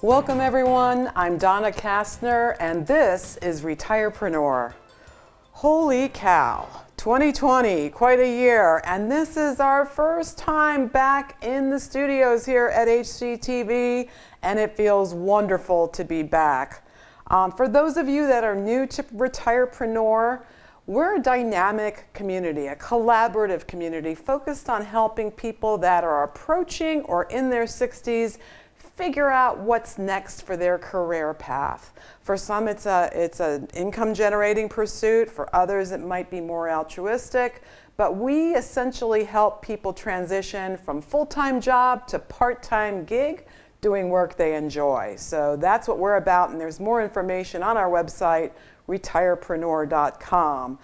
Welcome everyone, I'm Donna Kastner and this is Retirepreneur. Holy cow, 2020, quite a year, and this is our first time back in the studios here at HGTV, and it feels wonderful to be back. For those of you that are new to Retirepreneur, we're a dynamic community, a collaborative community focused on helping people that are approaching or in their 60s figure out what's next for their career path. For some, it's an income-generating pursuit. For others, it might be more altruistic. But we essentially help people transition from full-time job to part-time gig, doing work they enjoy. So that's what we're about, and there's more information on our website, retirepreneur.com.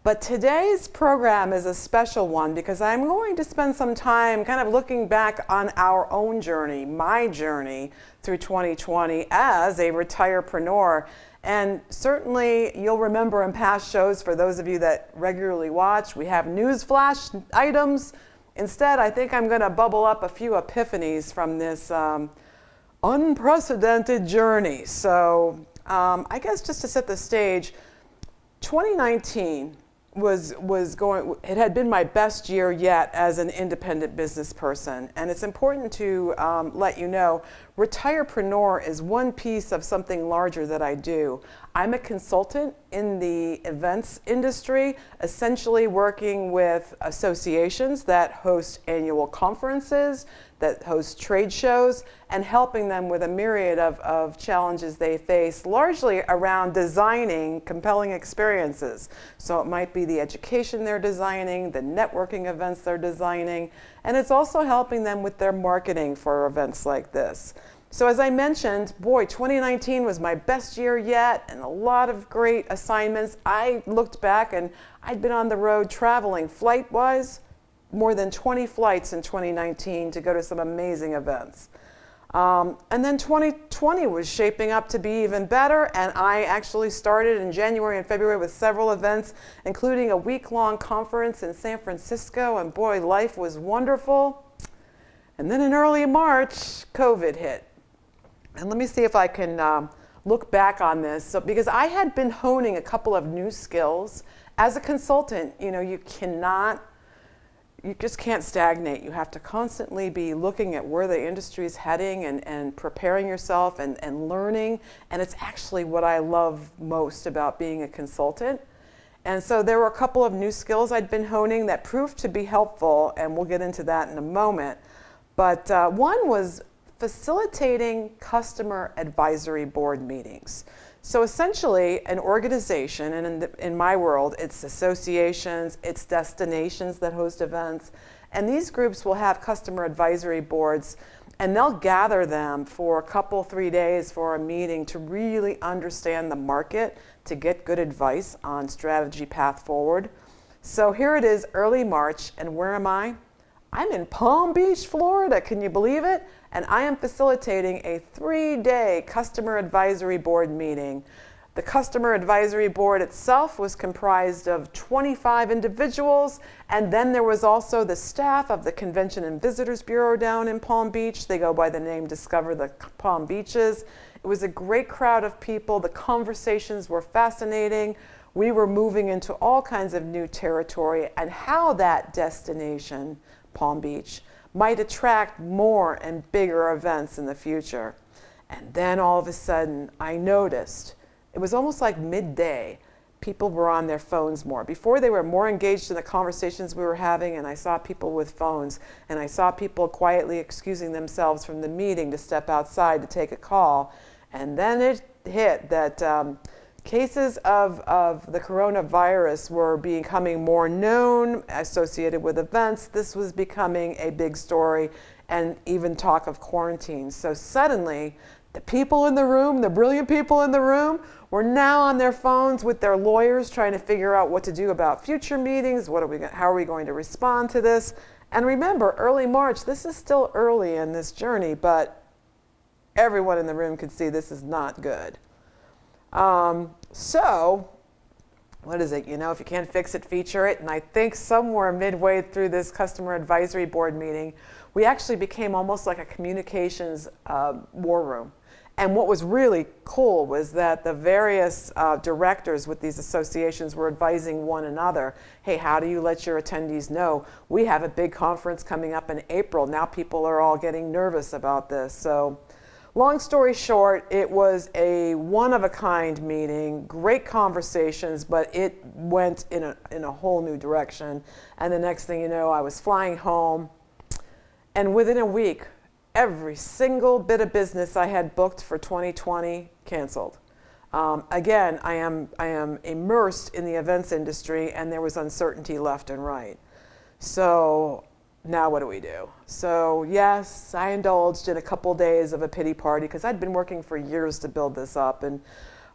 But today's program is a special one because I'm going to spend some time kind of looking back on our own journey, my journey through 2020 as a retirepreneur. And certainly you'll remember in past shows, for those of you that regularly watch, we have news flash items. Instead, I think I'm going to bubble up a few epiphanies from this unprecedented journey. So I guess just to set the stage, 2019 it had been my best year yet as an independent business person. And it's important to let you know, Retirepreneur is one piece of something larger that I do. I'm a consultant in the events industry, essentially working with associations that host annual conferences, that host trade shows, and helping them with a myriad of challenges they face, largely around designing compelling experiences. So it might be the education they're designing, the networking events they're designing, and it's also helping them with their marketing for events like this. So as I mentioned, boy, 2019 was my best year yet, and a lot of great assignments. I looked back and I'd been on the road traveling flight-wise, more than 20 flights in 2019 to go to some amazing events. And then 2020 was shaping up to be even better, and I actually started in January and February with several events, including a week-long conference in San Francisco, and boy, life was wonderful. And then in early March, COVID hit. And let me see if I can look back on this. So, because I had been honing a couple of new skills. As a consultant, you know, you just can't stagnate. You have to constantly be looking at where the industry is heading and preparing yourself and learning. And it's actually what I love most about being a consultant. And so there were a couple of new skills I'd been honing that proved to be helpful, and we'll get into that in a moment. But one was facilitating customer advisory board meetings. So essentially, an organization, and in my world, it's associations, it's destinations that host events, and these groups will have customer advisory boards, and they'll gather them for a couple, 3 days for a meeting to really understand the market, to get good advice on strategy path forward. So here it is, early March, and where am I? I'm in Palm Beach, Florida, can you believe it? And I am facilitating a 3-day customer advisory board meeting. The customer advisory board itself was comprised of 25 individuals, and then there was also the staff of the Convention and Visitors Bureau down in Palm Beach. They go by the name Discover the Palm Beaches. It was a great crowd of people. The conversations were fascinating. We were moving into all kinds of new territory, and how that destination, Palm Beach, might attract more and bigger events in the future. And then all of a sudden, I noticed, it was almost like midday, people were on their phones more. Before, they were more engaged in the conversations we were having, and I saw people with phones, and I saw people quietly excusing themselves from the meeting to step outside to take a call. And then it hit that cases of the coronavirus were becoming more known, associated with events. This was becoming a big story, and even talk of quarantine. So suddenly, the people in the room, the brilliant people in the room, were now on their phones with their lawyers trying to figure out what to do about future meetings. How are we going to respond to this? And remember, early March, this is still early in this journey, but everyone in the room could see this is not good. So, what is it? You know, if you can't fix it, feature it. And I think somewhere midway through this customer advisory board meeting, we actually became almost like a communications war room. And what was really cool was that the various directors with these associations were advising one another, hey, how do you let your attendees know? We have a big conference coming up in April. Now people are all getting nervous about this. So long story short, it was a one-of-a-kind meeting, great conversations, but it went in a whole new direction. And the next thing you know, I was flying home, and within a week, every single bit of business I had booked for 2020 canceled. Again, I am immersed in the events industry, and there was uncertainty left and right. So now what do we do? So yes, I indulged in a couple days of a pity party because I'd been working for years to build this up. And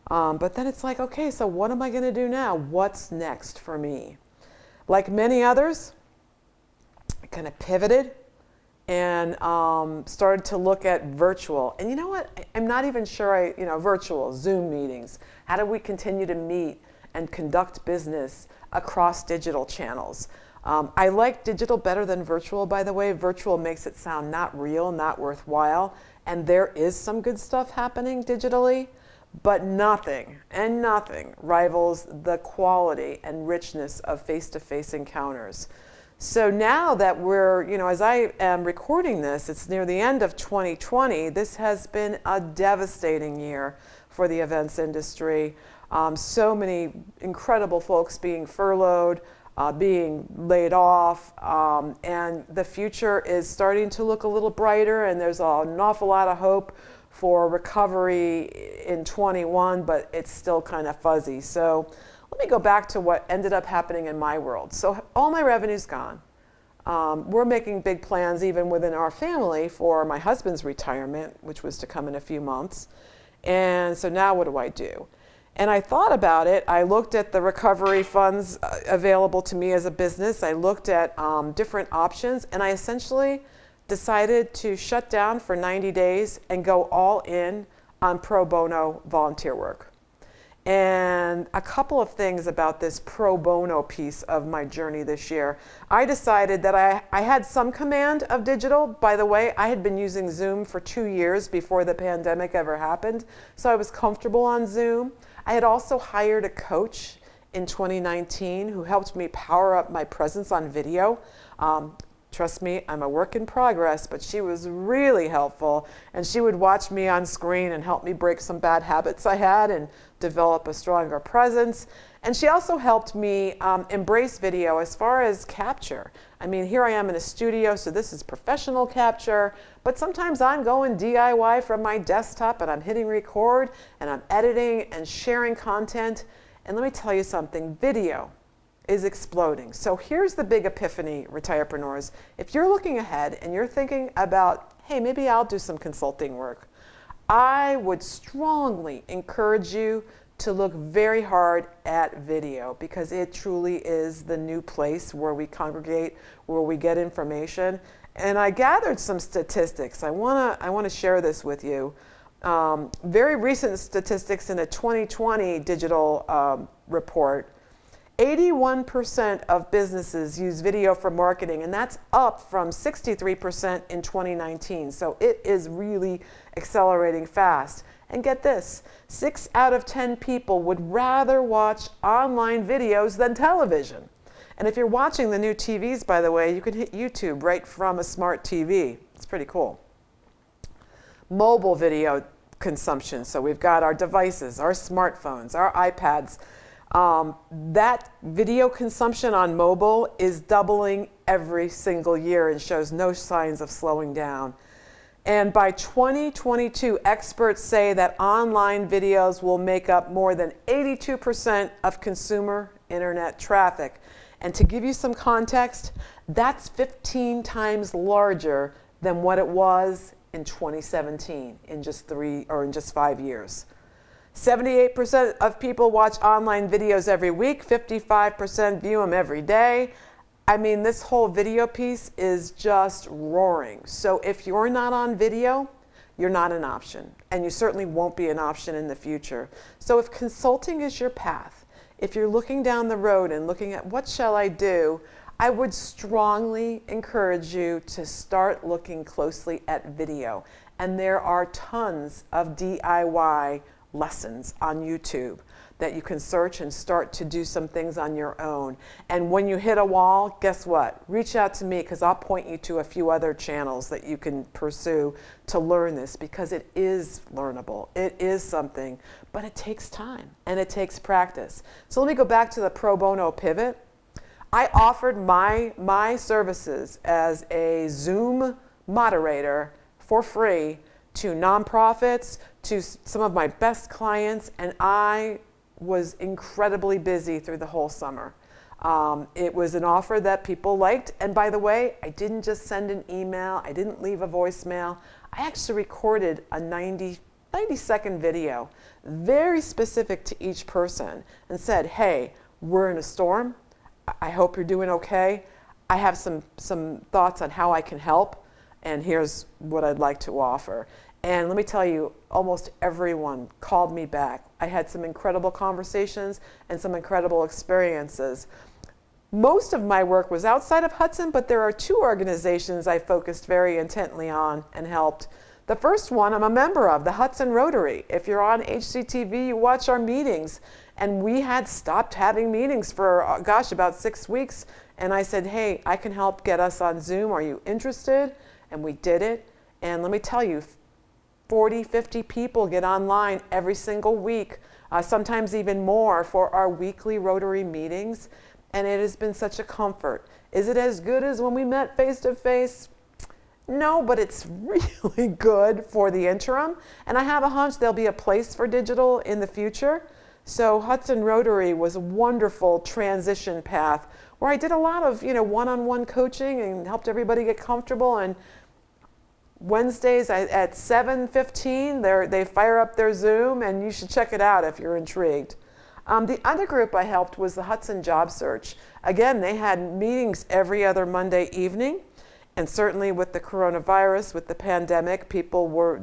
but then it's like, okay, so what am I going to do now? What's next for me? Like many others, I kind of pivoted and started to look at virtual. And you know what? I'm not even sure virtual, Zoom meetings. How do we continue to meet and conduct business across digital channels? I like digital better than virtual, by the way. Virtual makes it sound not real, not worthwhile. And there is some good stuff happening digitally, but nothing rivals the quality and richness of face-to-face encounters. So now that we're, as I am recording this, it's near the end of 2020. This has been a devastating year for the events industry. So many incredible folks being furloughed, being laid off, and the future is starting to look a little brighter, and there's an awful lot of hope for recovery in 21, but it's still kind of fuzzy. So let me go back to what ended up happening in my world. So all my revenue's gone. We're making big plans even within our family for my husband's retirement, which was to come in a few months. And so now what do I do? And I thought about it. I looked at the recovery funds available to me as a business. I looked at different options, and I essentially decided to shut down for 90 days and go all in on pro bono volunteer work. And a couple of things about this pro bono piece of my journey this year. I decided that I had some command of digital. By the way, I had been using Zoom for 2 years before the pandemic ever happened, so I was comfortable on Zoom. I had also hired a coach in 2019 who helped me power up my presence on video. Trust me, I'm a work in progress, but she was really helpful, and she would watch me on screen and help me break some bad habits I had and develop a stronger presence. And she also helped me embrace video as far as capture. I mean, here I am in a studio, so this is professional capture, but sometimes I'm going DIY from my desktop and I'm hitting record and I'm editing and sharing content. And let me tell you something, video is exploding. So here's the big epiphany, retirepreneurs. If you're looking ahead and you're thinking about, hey, maybe I'll do some consulting work, I would strongly encourage you to look very hard at video, because it truly is the new place where we congregate, where we get information. And I gathered some statistics. I wanna share this with you. Very recent statistics in a 2020 digital report. 81% of businesses use video for marketing, and that's up from 63% in 2019. So it is really accelerating fast. And get this, 6 out of 10 people would rather watch online videos than television. And if you're watching the new TVs, by the way, you can hit YouTube right from a smart TV. It's pretty cool. Mobile video consumption. So we've got our devices, our smartphones, our iPads. That video consumption on mobile is doubling every single year and shows no signs of slowing down. And by 2022, experts say that online videos will make up more than 82% of consumer internet traffic. And to give you some context, that's 15 times larger than what it was in 2017 in just 5 years. 78% of people watch online videos every week, 55% view them every day. I mean, this whole video piece is just roaring. So if you're not on video, you're not an option, and you certainly won't be an option in the future. So if consulting is your path, if you're looking down the road and looking at what shall I do, I would strongly encourage you to start looking closely at video. And there are tons of DIY lessons on YouTube that you can search and start to do some things on your own. And when you hit a wall, guess what? Reach out to me, because I'll point you to a few other channels that you can pursue to learn this, because it is learnable. It is something, but it takes time and it takes practice. So let me go back to the pro bono pivot. I offered my services as a Zoom moderator for free to nonprofits, to some of my best clients, and I was incredibly busy through the whole summer. It was an offer that people liked, and by the way, I didn't just send an email, I didn't leave a voicemail, I actually recorded a 90-second video, very specific to each person, and said, hey, we're in a storm, I hope you're doing okay, I have some thoughts on how I can help, and here's what I'd like to offer. And let me tell you, almost everyone called me back. I had some incredible conversations and some incredible experiences. Most of my work was outside of Hudson, but there are two organizations I focused very intently on and helped. The first one I'm a member of, the Hudson Rotary. If you're on HCTV, you watch our meetings. And we had stopped having meetings for, about 6 weeks. And I said, hey, I can help get us on Zoom. Are you interested? And we did it. And let me tell you, 40, 50 people get online every single week, sometimes even more, for our weekly Rotary meetings. And it has been such a comfort. Is it as good as when we met face to face? No, but it's really good for the interim. And I have a hunch there'll be a place for digital in the future. So Hudson Rotary was a wonderful transition path where I did a lot of, one-on-one coaching and helped everybody get comfortable. And Wednesdays at 7:15, they fire up their Zoom, and you should check it out if you're intrigued. The other group I helped was the Hudson Job Search. Again, they had meetings every other Monday evening, and certainly with the coronavirus, with the pandemic,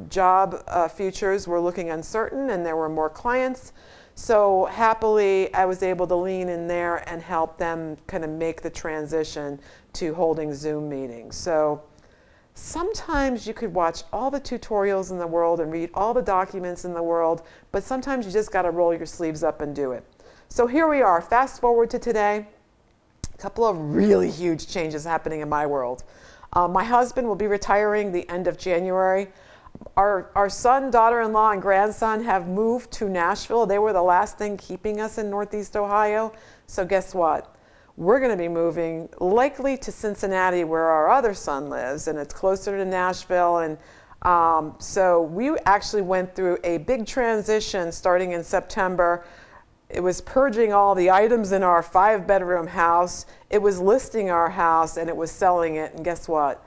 job futures were looking uncertain, and there were more clients. So happily, I was able to lean in there and help them kind of make the transition to holding Zoom meetings. So sometimes you could watch all the tutorials in the world and read all the documents in the world, but sometimes you just got to roll your sleeves up and do it. So here we are, fast forward to today, a couple of really huge changes happening in my world. My husband will be retiring the end of January. Our son, daughter-in-law, and grandson have moved to Nashville. They were the last thing keeping us in Northeast Ohio. So guess what? We're going to be moving likely to Cincinnati, where our other son lives, and it's closer to Nashville. And so we actually went through a big transition starting in September. It was purging all the items in our 5-bedroom house. It was listing our house, and it was selling it. And guess what?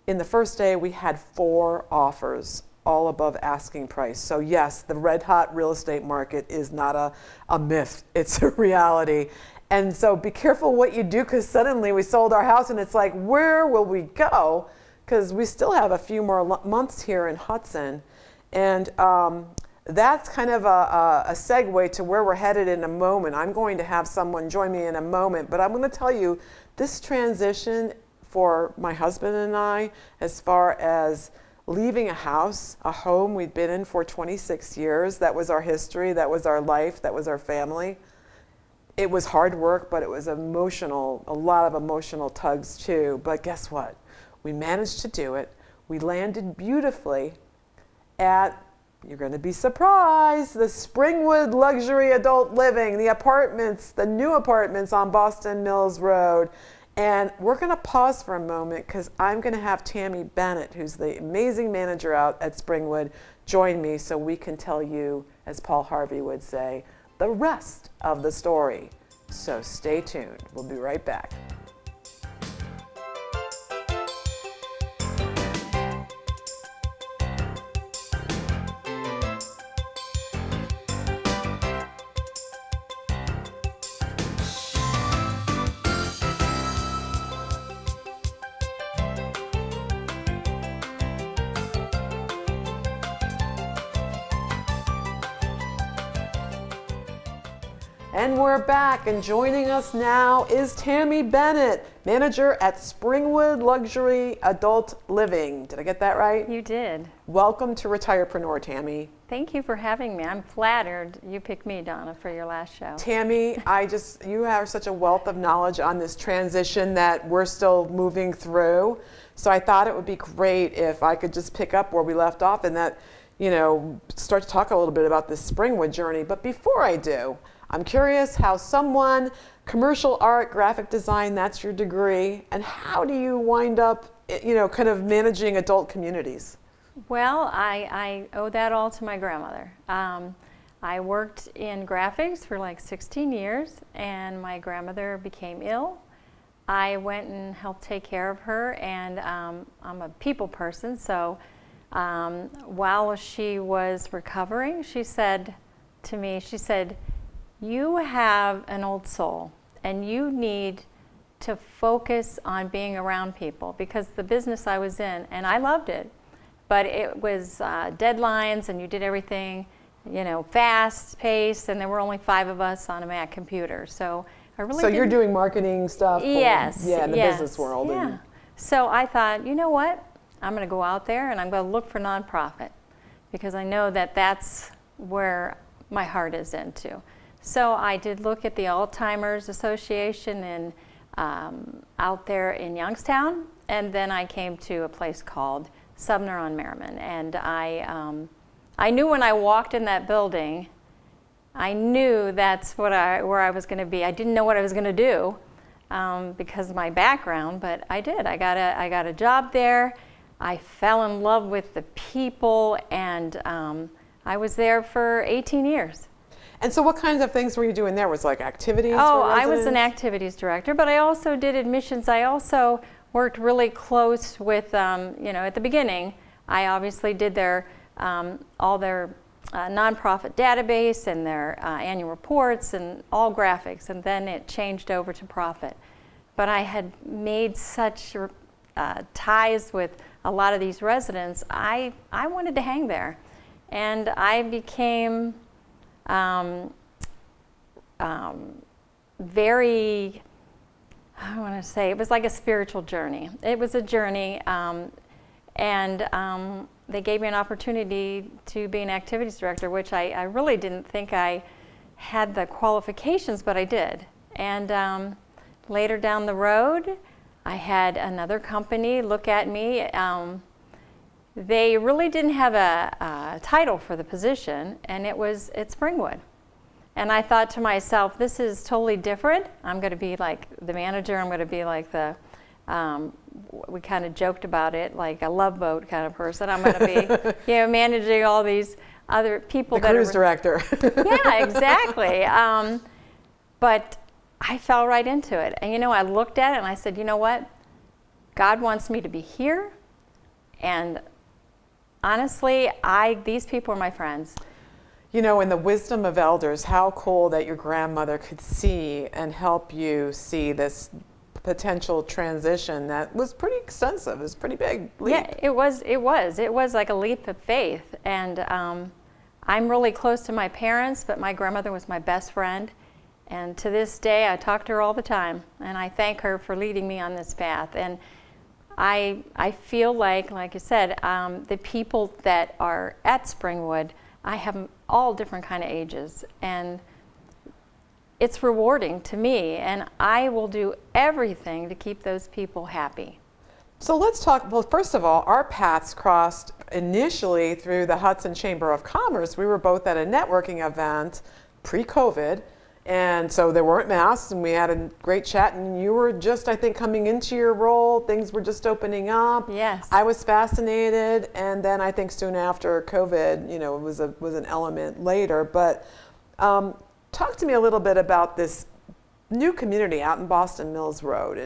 In the first day, we had 4 offers, all above asking price. So yes, the red hot real estate market is not a myth, it's a reality. And so be careful what you do, because suddenly we sold our house and it's like, where will we go? Because we still have a few more months here in Hudson. And that's kind of a segue to where we're headed in a moment. I'm going to have someone join me in a moment, but I'm going to tell you this transition for my husband and I, as far as leaving a house, a home we'd been in for 26 years, that was our history, that was our life, that was our family. It was hard work, but it was emotional, a lot of emotional tugs too. But guess what? We managed to do it. We landed beautifully at, you're going to be surprised, the Springwood Luxury Adult Living, the apartments, the new apartments on Boston Mills Road. And we're going to pause for a moment, because I'm going to have Tammy Bennett, who's the amazing manager out at Springwood, join me so we can tell you, as Paul Harvey would say, the rest of the story. So stay tuned. We'll be right back. And we're back, and joining us now is Tammy Bennett, manager at Springwood Luxury Adult Living. Did I get that right? You did. Welcome to Retirepreneur, Tammy. Thank you for having me. I'm flattered you picked me, Donna, for your last show. Tammy, you have such a wealth of knowledge on this transition that we're still moving through. So I thought it would be great if I could just pick up where we left off and that, start to talk a little bit about this Springwood journey. But before I do, I'm curious how someone, commercial art, graphic design, that's your degree, and how do you wind up, kind of managing adult communities? Well, I owe that all to my grandmother. I worked in graphics for like 16 years, and my grandmother became ill. I went and helped take care of her, and I'm a people person, so while she was recovering, she said to me, you have an old soul, and you need to focus on being around people, because the business I was in, and I loved it, but it was deadlines, and you did everything, fast paced, and there were only 5 of us on a Mac computer. So I really So you're doing marketing stuff? Yes. In the business world. Yeah. And so I thought, you know what? I'm going to go out there and I'm going to look for nonprofit, because I know that that's where my heart is into. So I did look at the Alzheimer's Association and out there in Youngstown, and then I came to a place called Sumner on Merriman, and I knew when I walked in that building, I knew that's where I was going to be. I didn't know what I was going to do because of my background, but I did. I got a job there. I fell in love with the people, and I was there for 18 years. And so what kinds of things were you doing there? Was like activities for I residents? was an activities director, but I also did admissions. I also worked really close with, at the beginning, I obviously did all their nonprofit database and their annual reports and all graphics, and then it changed over to profit. But I had made such ties with a lot of these residents, I wanted to hang there. And I became very, I want to say, it was like a spiritual journey. It was a journey, and they gave me an opportunity to be an activities director, which I really didn't think I had the qualifications, but I did. And later down the road, I had another company look at me. They really didn't have a title for the position, and it's Springwood. And I thought to myself, this is totally different. I'm going to be like the manager. I'm going to be like we kind of joked about it, like a Love Boat kind of person. I'm going to be, managing all these other people. The cruise director. Yeah, exactly. But I fell right into it. And, I looked at it and I said, you know what? God wants me to be here. And honestly, these people are my friends. In the wisdom of elders, how cool that your grandmother could see and help you see this potential transition that was pretty extensive. It was pretty big leap. Yeah, it was like a leap of faith. And I'm really close to my parents, but my grandmother was my best friend. And to this day, I talk to her all the time, and I thank her for leading me on this path. And I feel like you said, the people that are at Springwood, I have them all different kind of ages, and it's rewarding to me, and I will do everything to keep those people happy. So let's talk, well, first of all, our paths crossed initially through the Hudson Chamber of Commerce. We were both at a networking event pre-COVID, and so there weren't masks, and we had a great chat, and you were just, I think, coming into your role. Things were just opening up. Yes. I was fascinated, and then I think soon after COVID, it was an element later. But talk to me a little bit about this new community out in Boston Mills Road.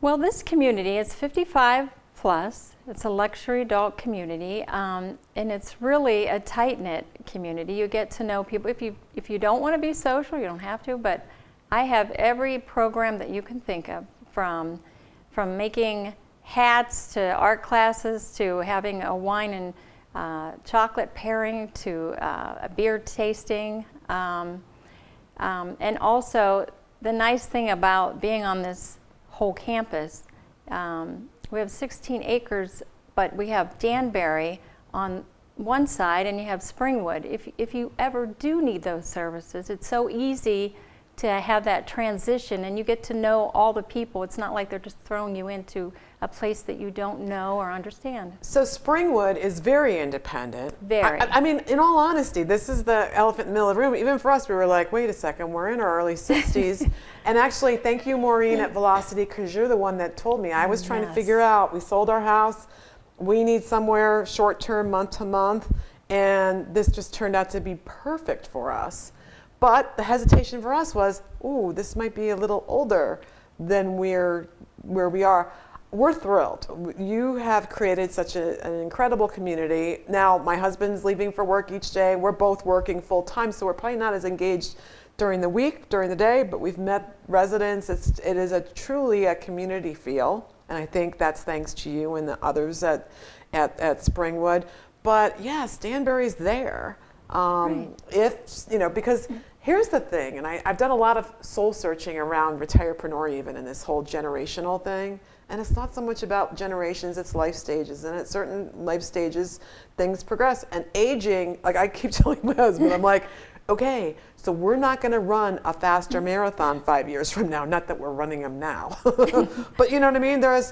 Well, this community is 55 plus. It's a luxury adult community, and it's really a tight-knit community. You get to know people. If you don't want to be social, you don't have to, but I have every program that you can think of, from making hats to art classes to having a wine and chocolate pairing to a beer tasting. And also, the nice thing about being on this whole campus, we have 16 acres, but we have Danbury on one side and you have Springwood. If you ever do need those services, it's so easy to have that transition, and you get to know all the people. It's not like they're just throwing you into a place that you don't know or understand. So Springwood is very independent. Very. I mean, in all honesty, this is the elephant in the middle of the room. Even for us, we were like, wait a second, we're in our early 60s. And actually, thank you, Maureen at Velocity, because you're the one that told me. I was trying to figure out, we sold our house, we need somewhere short-term, month-to-month, and this just turned out to be perfect for us. But the hesitation for us was, ooh, this might be a little older than where we are. We're thrilled. You have created such an incredible community. Now, my husband's leaving for work each day. We're both working full time, so we're probably not as engaged during the week, during the day, but we've met residents. It is truly a community feel, and I think that's thanks to you and the others at Springwood. But yes, Danbury's there. Right. Because here's the thing, and I've done a lot of soul searching around Retirepreneur even in this whole generational thing, and it's not so much about generations, it's life stages, and at certain life stages things progress, and aging, like I keep telling my husband, I'm like, okay, so we're not going to run a faster marathon 5 years from now, not that we're running them now, but you know what I mean, there's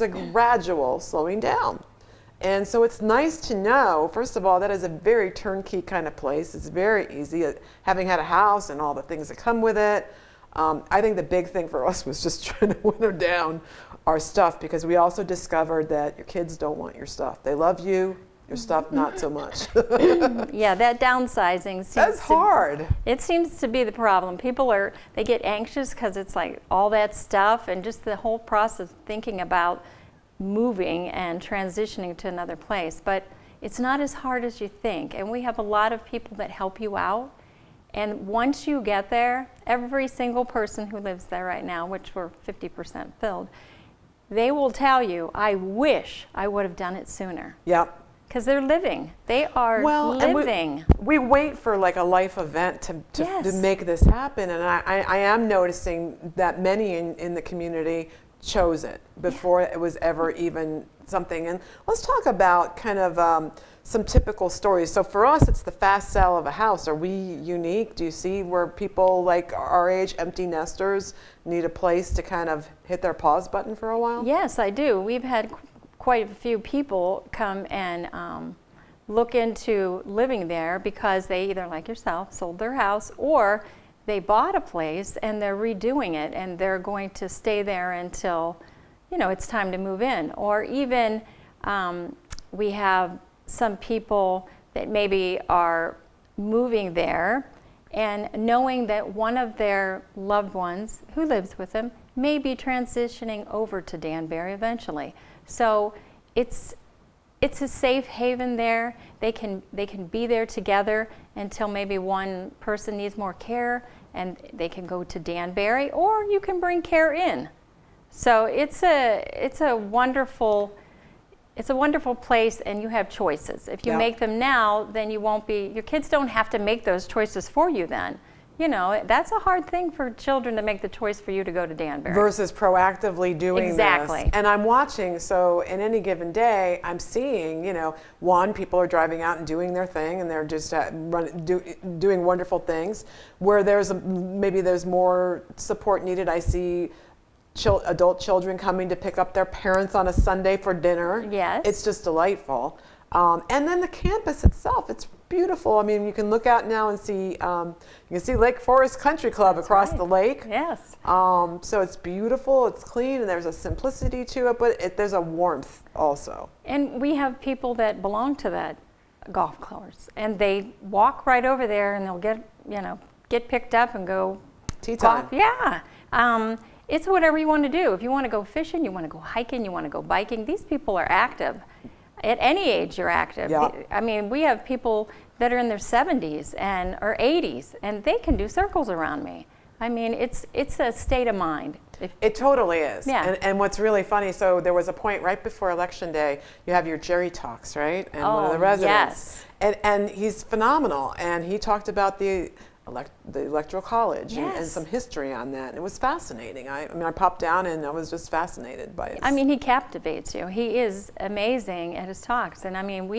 a gradual slowing down. And so it's nice to know, first of all, that is a very turnkey kind of place. It's very easy, having had a house and all the things that come with it. I think the big thing for us was just trying to winnow down our stuff, because we also discovered that your kids don't want your stuff. They love you, your stuff not so much. Yeah, that downsizing That's hard. It seems to be the problem. People they get anxious because it's like all that stuff, and just the whole process of thinking about moving and transitioning to another place. But it's not as hard as you think, and we have a lot of people that help you out. And once you get there, every single person who lives there right now, which we're 50% filled, they will tell you, I wish I would have done it sooner. Yep. Because they're living. They are living. And we wait for like a life event to make this happen, and I am noticing that many in the community chose it before it was ever even something. And let's talk about kind of some typical stories. So for us, it's the fast sell of a house. Are we unique? Do you see where people like our age, empty nesters, need a place to kind of hit their pause button for a while? Yes, I do. We've had quite a few people come and look into living there because they either, like yourself, sold their house, or they bought a place and they're redoing it and they're going to stay there until, it's time to move in. Or even we have some people that maybe are moving there and knowing that one of their loved ones who lives with them may be transitioning over to Danbury eventually. So it's a safe haven there. They can be there together until maybe one person needs more care, and they can go to Danbury, or you can bring care in. So it's a wonderful place, and you have choices. If you make them now, then your kids don't have to make those choices for you then. That's a hard thing for children to make the choice for you to go to Danbury. Versus proactively doing exactly. this. And I'm watching, so in any given day, I'm seeing, people are driving out and doing their thing, and they're just doing wonderful things. Where maybe there's more support needed, I see adult children coming to pick up their parents on a Sunday for dinner. Yes. It's just delightful. And then the campus itself, it's beautiful. I mean, you can look out now and see, you can see Lake Forest Country Club across the lake. Yes. So it's beautiful, it's clean, and there's a simplicity to it, but there's a warmth also. And we have people that belong to that golf course, and they walk right over there, and they'll get picked up and go tea time. Golf. Yeah. It's whatever you want to do. If you want to go fishing, you want to go hiking, you want to go biking, these people are active. At any age, you're active. Yeah. I mean, we have people that are in their 70s or 80s, and they can do circles around me. I mean, it's a state of mind. It totally is. Yeah. And what's really funny, so there was a point right before Election Day, you have your Jerry Talks, right? And one of the residents. Yes. And he's phenomenal. And he talked about the the Electoral College and Yes. some history on that. And it was fascinating. I mean, I popped down and I was just fascinated by it. I mean, he captivates you. He is amazing at his talks. And I mean,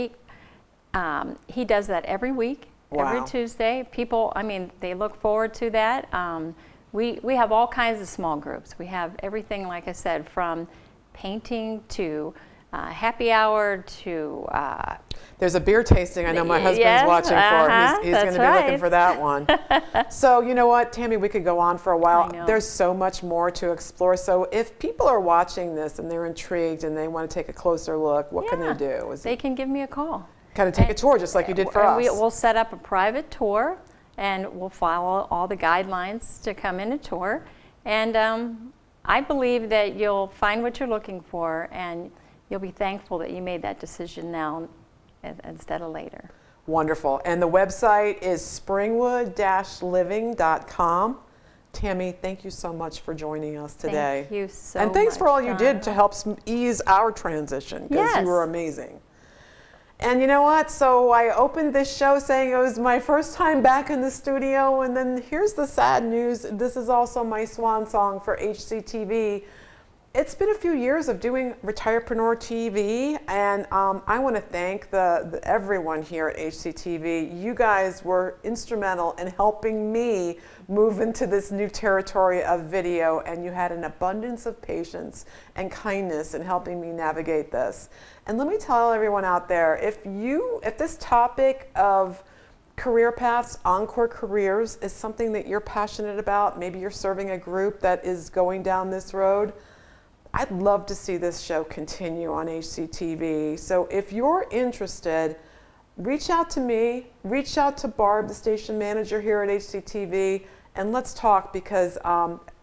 he does that every week, every Wow. Tuesday. People, I mean, they look forward to that. We have all kinds of small groups. We have everything, like I said, from painting to happy hour to There's a beer tasting I know my husband's Yes, watching for. He's going to that's be looking right. for that one. So you know what, Tammy, we could go on for a while. I know. There's so much more to explore. So if people are watching this and they're intrigued and they want to take a closer look, what can they do? They can give me a call. Kind of take a tour just like you did for And us. We'll set up a private tour, and we'll follow all the guidelines to come in a tour. And I believe that you'll find what you're looking for, and you'll be thankful that you made that decision now instead of later. Wonderful. And the website is springwood-living.com. Tammy, thank you so much for joining us today. Thank you so And thanks much, for all you did Donna. to help ease our transition, because Yes. you were amazing. And you know what? So I opened this show saying it was my first time back in the studio, and then here's the sad news. This is also my swan song for HCTV. It's been a few years of doing RetirepreneurTV, and I want to thank everyone here at HCTV. You guys were instrumental in helping me move into this new territory of video, and you had an abundance of patience and kindness in helping me navigate this. And let me tell everyone out there, if this topic of career paths, encore careers, is something that you're passionate about, maybe you're serving a group that is going down this road, I'd love to see this show continue on HCTV. So if you're interested, reach out to me, reach out to Barb, the station manager here at HCTV, and let's talk, because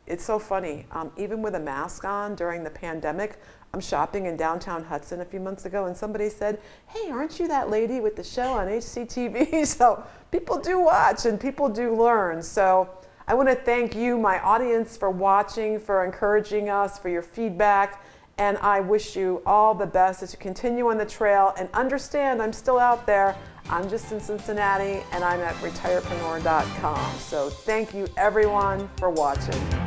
it's so funny. Even with a mask on during the pandemic, I'm shopping in downtown Hudson a few months ago, and somebody said, "Hey, aren't you that lady with the show on HCTV?" So people do watch and people do learn. So I want to thank you, my audience, for watching, for encouraging us, for your feedback, and I wish you all the best as you continue on the trail. And understand, I'm still out there. I'm just in Cincinnati, and I'm at retirepreneur.com. So thank you, everyone, for watching.